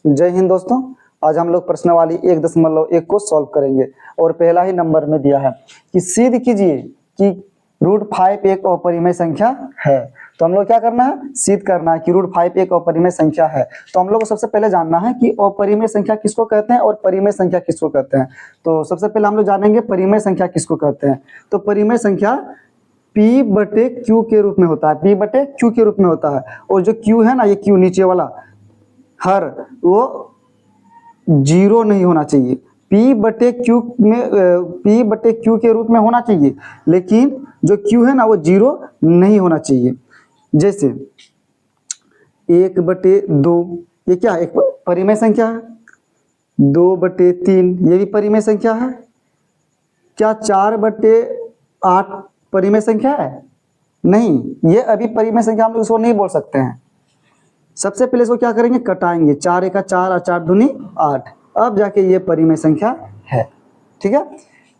जय हिंद दोस्तों। आज हम लोग प्रश्नावली 1.1 को सॉल्व करेंगे और पहला ही नंबर में दिया है कि सिद्ध कीजिए कि √5 एक अपरिमेय संख्या है। तो हम लोग क्या करना है, सिद्ध करना है कि √5 एक अपरिमेय संख्या है। तो हम लोग को सबसे पहले जानना है कि अपरिमेय संख्या किसको कहते हैं और परिमेय संख्या किसको कहते हैं। तो सबसे पहले हम लोग जानेंगे परिमेय संख्या किसको कहते हैं। तो परिमेय संख्या P/Q के रूप में होता है, P/Q के रूप में होता है। और जो Q है ना, ये Q नीचे वाला हर वो 0 नहीं होना चाहिए। P/Q में P/Q के रूप में होना चाहिए, लेकिन जो Q है ना वो 0 नहीं होना चाहिए। जैसे 1/2 ये क्या है, एक परिमेय संख्या है। 2/3 ये भी परिमेय संख्या है। क्या 4/8 परिमेय संख्या है? नहीं, ये अभी परिमेय संख्या हम लोग इसको नहीं बोल सकते हैं। सबसे पहले इसको क्या करेंगे, कटाएंगे। 4 × 4 और 4 दूनी 8, अब जाके ये परिमेय संख्या है। ठीक है।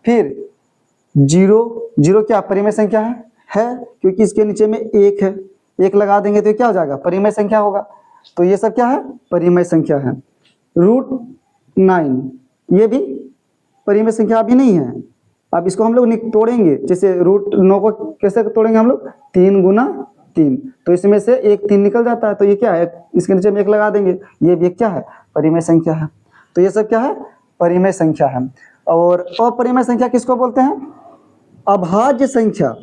फिर 0 क्या परिमेय संख्या है क्योंकि इसके नीचे में 1 है। 1 लगा देंगे तो क्या हो जाएगा, परिमेय संख्या होगा। तो ये सब क्या है, परिमेय संख्या है। √9 ये भी परिमेय संख्या अभी नहीं है। अब इसको हम लोग तोड़ेंगे। जैसे √9 को कैसे तोड़ेंगे हम लोग, 3 × 3, तो इसमें से 1 3 निकल जाता है, तो ये क्या है, इसके नीचे में 1 लगा देंगे। ये भी एक क्या है, परिमेय संख्या है। तो ये सब क्या है, परिमेय संख्या है। और अपरिमेय संख्या किसको बोलते हैं, अभाज्य संख्या।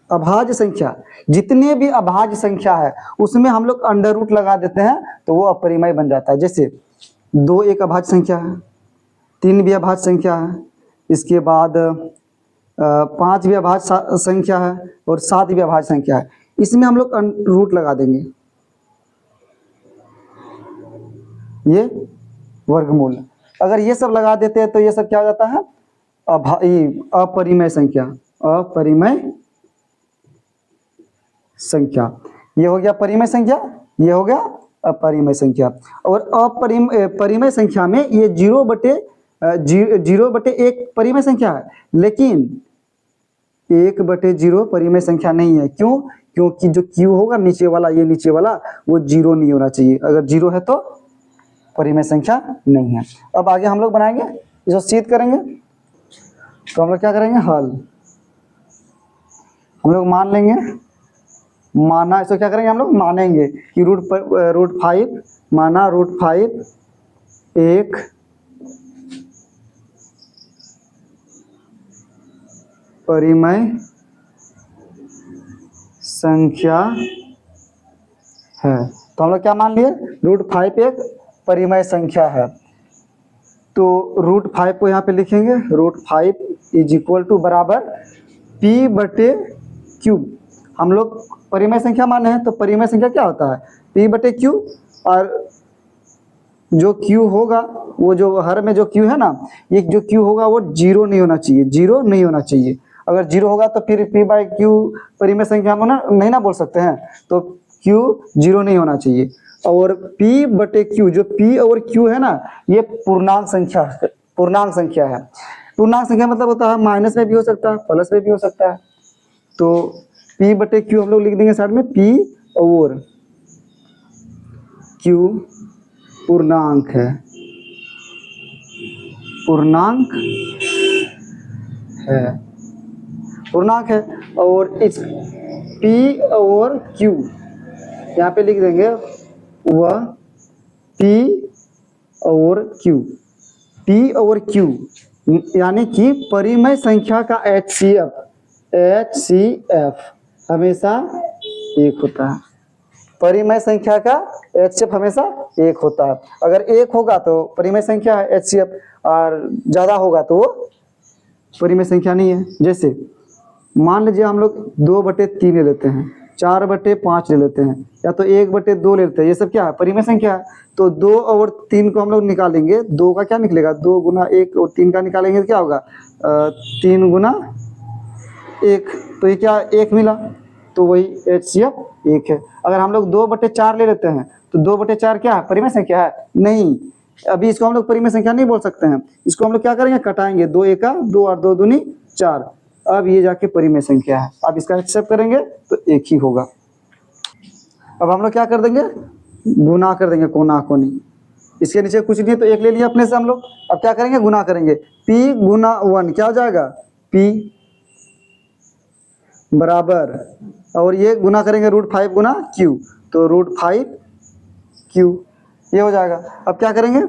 अभाज्य संख्या, जितने भी अभाज्य संख्या है उसमें हम लोग अंडर रूट लगा देते हैं तो वो अपरिमेय बन जाता है। जैसे 2 एक अभाज्य संख्या है, 3 भी अभाज्य संख्या है, इसके बाद 5 भी अभाज्य संख्या है और 7 भी अभाज्य संख्या है। इसमें हम लोग रूट लगा देंगे, ये वर्गमूल। अगर ये सब लगा देते हैं तो ये सब क्या हो जाता है, अपरिमेय संख्या। अपरिमेय संख्या, ये हो गया परिमेय संख्या, ये हो गया अपरिमेय संख्या। और परिमेय संख्या में ये 0/1 परिमेय संख्या है, लेकिन 1/0 परिमेय संख्या नहीं है। क्यों? क्योंकि जो Q होगा नीचे वाला, ये नीचे वाला वो 0 नहीं होना चाहिए। अगर 0 है तो परिमेय संख्या नहीं है। अब आगे हम लोग बनाएंगे, इसको सिद्ध करेंगे। तो हम लोग क्या करेंगे, हल। हम लोग मान लेंगे, माना, इसको क्या करेंगे हम लोग, मानेंगे कि √5 माना √5 एक परिमेय संख्या है। तो हम लोग क्या मान लिए, √5 एक परिमेय संख्या है। तो √5 को यहाँ पे लिखेंगे, √5 = बराबर P/Q। हम लोग परिमेय संख्या माने हैं, तो परिमेय संख्या क्या होता है, P/Q। और जो Q होगा, वो जो हर में जो Q है ना, ये जो Q होगा वो 0 नहीं होना चाहिए, 0 नहीं होना चाहिए। अगर 0 होगा तो फिर P/Q परिमेय संख्या हम नहीं ना बोल सकते हैं। तो Q 0 नहीं होना चाहिए। और P/Q, जो P और Q है ना, ये पूर्णांक संख्या है। पूर्णांक संख्या मतलब होता है माइनस में भी हो सकता है, प्लस में भी हो सकता है। तो P/Q हम लोग लिख देंगे साइड में, P और Q पूर्णांक है, पूर्णांक है। और इस P और Q यहाँ पे लिख देंगे, वह P और Q यानी कि परिमेय संख्या का HCF हमेशा 1 होता है। परिमेय संख्या का HCF हमेशा 1 होता है। अगर 1 होगा तो परिमेय संख्या है HCF, और ज़्यादा होगा तो वो परिमेय संख्या नहीं है। जैसे मान लीजिए हम लोग 2/3 ले लेते हैं, 4/5 ले लेते हैं, या तो 1/2 ले लेते हैं। ये सब क्या है, परिमेय संख्या है। तो 2 और 3 को हम लोग निकालेंगे, 2 का क्या निकलेगा, 2 × 1, और 3 का निकालेंगे तो क्या होगा, 3 × 1। तो ये क्या, 1 मिला, तो वही HCF 1 है। अगर हम लोग 2/4 ले लेते हैं, तो 2/4 क्या है, परिमेय संख्या है? नहीं, अभी इसको हम लोग परिमेय संख्या नहीं बोल सकते हैं। इसको हम लोग क्या करेंगे, कटाएंगे। 2 × 1 = 2 और 2 दूनी 4। अब ये जाके परिमेय संख्या है। अब इसका एक्सेप्ट करेंगे तो 1 ही होगा। अब हम लोग क्या कर देंगे, गुना कर देंगे कोना कोनी, इसके नीचे कुछ नहीं है तो एक ले लिया अपने से हम लोग। अब क्या करेंगे, गुना करेंगे, p गुना 1 क्या हो जाएगा, p बराबर, और ये गुना करेंगे √5 गुना q, तो √5 q, ये हो जाएगा। अब क्या करेंगे,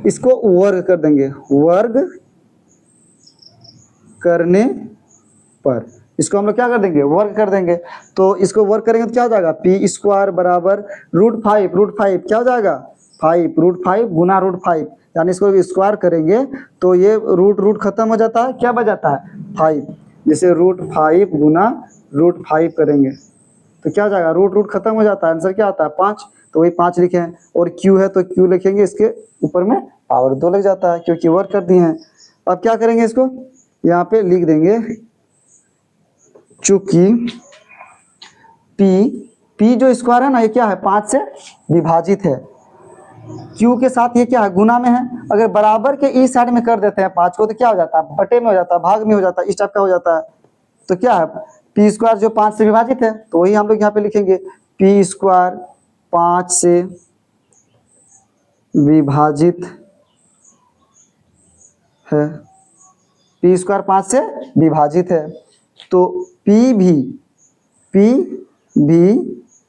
इसको वर्ग कर देंगे, वर्ग करने पर इसको हम लोग क्या कर देंगे, वर्ग कर देंगे। तो इसको वर्ग करेंगे तो क्या हो जाएगा, p² बराबर √5 क्या हो जाएगा, 5 √5 गुना √5, यानी इसको स्क्वायर करेंगे तो ये रूट खत्म हो जाता है, क्या बच जाता है 5, जैसे √5 गुना √5 करेंगे तो क्या हो जाएगा, रूट खत्म हो जाता है, आंसर क्या आता है 5, तो वही 5 लिखे हैं। और q है तो q लिखेंगे, इसके ऊपर में पावर 2 लग जाता है क्योंकि वर्क कर दिए हैं। अब क्या करेंगे, इसको यहाँ पे लिख देंगे, चूंकि p जो स्क्वायर है ना, ये क्या है 5 से विभाजित है, q के साथ ये क्या है गुना में है, अगर बराबर के इस साइड में कर देते हैं 5 को तो क्या हो जाता है, बटे में हो जाता है, भाग में हो जाता है, इस टाइप का हो जाता है। तो क्या है, p² जो 5 से विभाजित है, तो वही हम लोग यहाँ पे लिखेंगे, p² 5 से विभाजित है, p² 5 से विभाजित है, तो p भी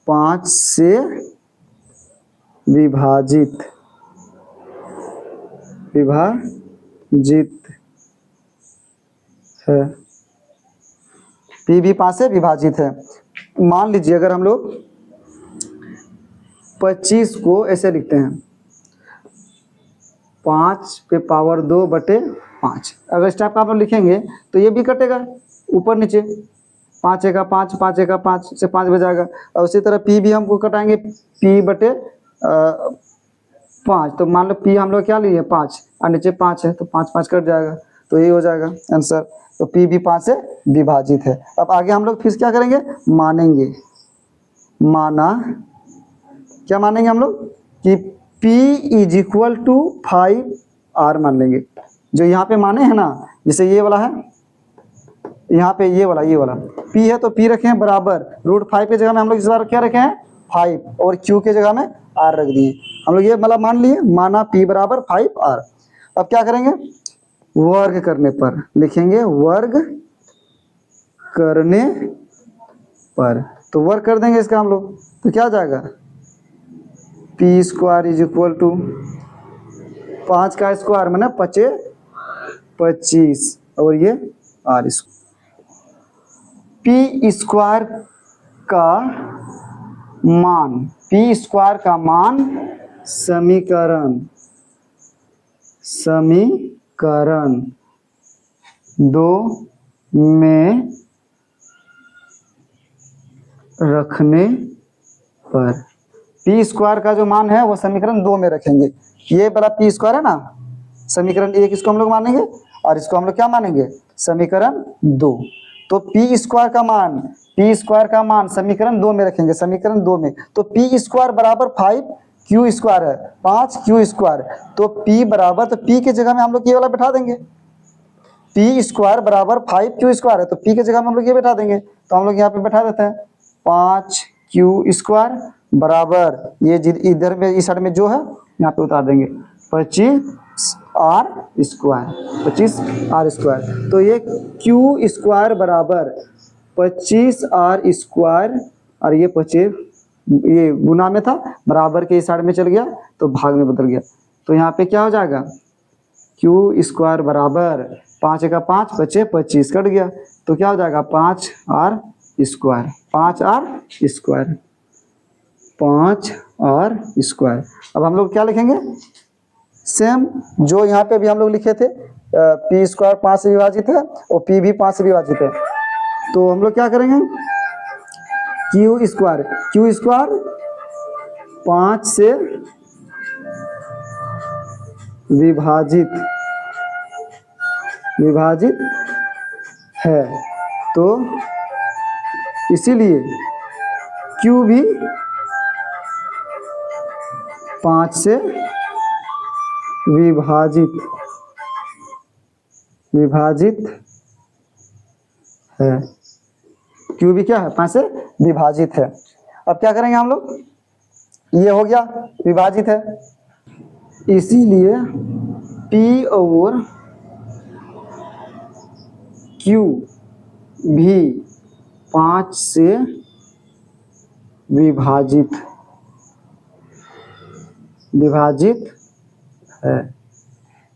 5 से विभाजित है, p भी 5 से विभाजित है। मान लीजिए अगर हम लोग 25 को ऐसे लिखते हैं, 5 पे पावर 2 बटे 5, अगर इस टाइप का आप लोग लिखेंगे तो ये भी कटेगा ऊपर नीचे, 5 एका 5 5 एका 5 से 5 बजाएगा। और उसी तरह p भी हमको कटाएंगे, p बटे 5, तो मान लो p हम लोग क्या लिए 5 और नीचे 5 है तो 5 5 कट जाएगा, तो ये हो जाएगा आंसर। तो p भी 5 से विभाजित है। अब आगे हम लोग फिर क्या करेंगे, मानेंगे, क्या मानेंगे हम लोग कि p = 5r मान लेंगे। जो यहाँ पे माने हैं ना, जैसे ये वाला है, यहाँ पे ये वाला p है तो p रखे हैं बराबर √5 के जगह में हम लोग इस बार क्या रखे हैं 5, और q के जगह में r रख दिए हम लोग, ये मतलब मान लिए, माना p बराबर 5r। अब क्या करेंगे, वर्ग करने पर लिखेंगे, वर्ग करने पर, तो वर्ग कर देंगे इसका हम लोग, तो क्या आ जाएगा, p² = 5 का स्क्वायर मैंने 25, और ये r p² का मान समीकरण 2 में रखने पर, p² का जो मान है वो समीकरण 2 में रखेंगे। ये वाला p² है ना, समीकरण 1 इसको हम लोग मानेंगे और इसको हम लोग क्या मानेंगे, समीकरण 2। तो p² का मान समीकरण 2 में रखेंगे, समीकरण 2 में, तो p² बराबर 5 q² है, 5 q², तो p बराबर, तो p के जगह में हम लोग ये वाला बैठा देंगे, p² बराबर 5 q² है, तो p के जगह में हम लोग ये बैठा देंगे, तो हम लोग यहाँ पे बैठा देते हैं 5 q² बराबर, ये इधर में इस साइड में जो है यहाँ पे उतार देंगे 25r², तो ये q² बराबर 25r², और ये 25, ये गुना में था, बराबर के इस साइड में चल गया तो भाग में बदल गया, तो यहाँ पे क्या हो जाएगा, q² बराबर 5 एका 5 बचे 25 कट गया, तो क्या हो जाएगा 5r², 5r²। अब हम लोग क्या लिखेंगे, सेम जो यहाँ पे भी हम लोग लिखे थे, p² 5 से विभाजित है और p भी 5 से विभाजित है, तो हम लोग क्या करेंगे, q² 5 से विभाजित है, तो इसीलिए q भी 5 से विभाजित है, q भी क्या है 5 से विभाजित है। अब क्या करेंगे हम लोग, ये हो गया विभाजित है, इसीलिए P और Q भी 5 से विभाजित है।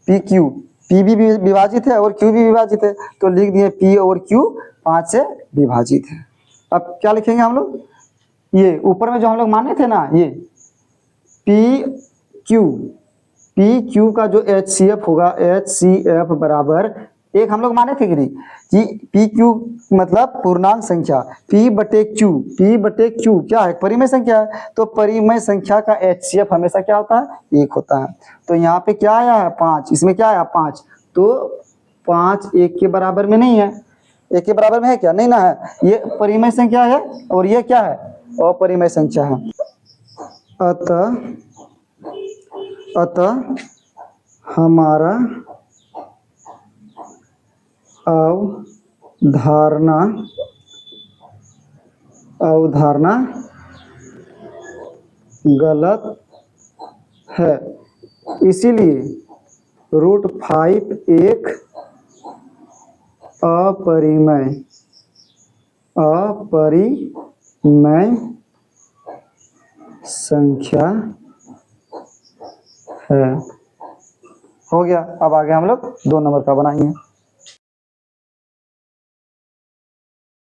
P भी विभाजित है और Q भी विभाजित है, तो लिख दिए P और Q 5 से विभाजित है। अब क्या लिखेंगे हम लोग, ये ऊपर में जो हम लोग माने थे ना, ये पी क्यू का जो HCF होगा, HCF बराबर एक हम लोग माने थे कि नहीं, कि पी क्यू मतलब पूर्णांक संख्या, P बटे Q क्या है, परिमेय संख्या है, तो परिमेय संख्या का HCF हमेशा क्या होता है, 1 होता है। तो यहाँ पे क्या आया है 5, इसमें क्या आया 5, तो 5 1 के बराबर में नहीं है, 1 के बराबर में है क्या, नहीं ना है, ये परिमेय संख्या है और ये क्या है, अपरिमेय संख्या है। अतः हमारा अवधारणा गलत है, इसीलिए √5 एक अपरिमेय संख्या है। हो गया। अब आगे हम लोग 2 नंबर का बनाएंगे।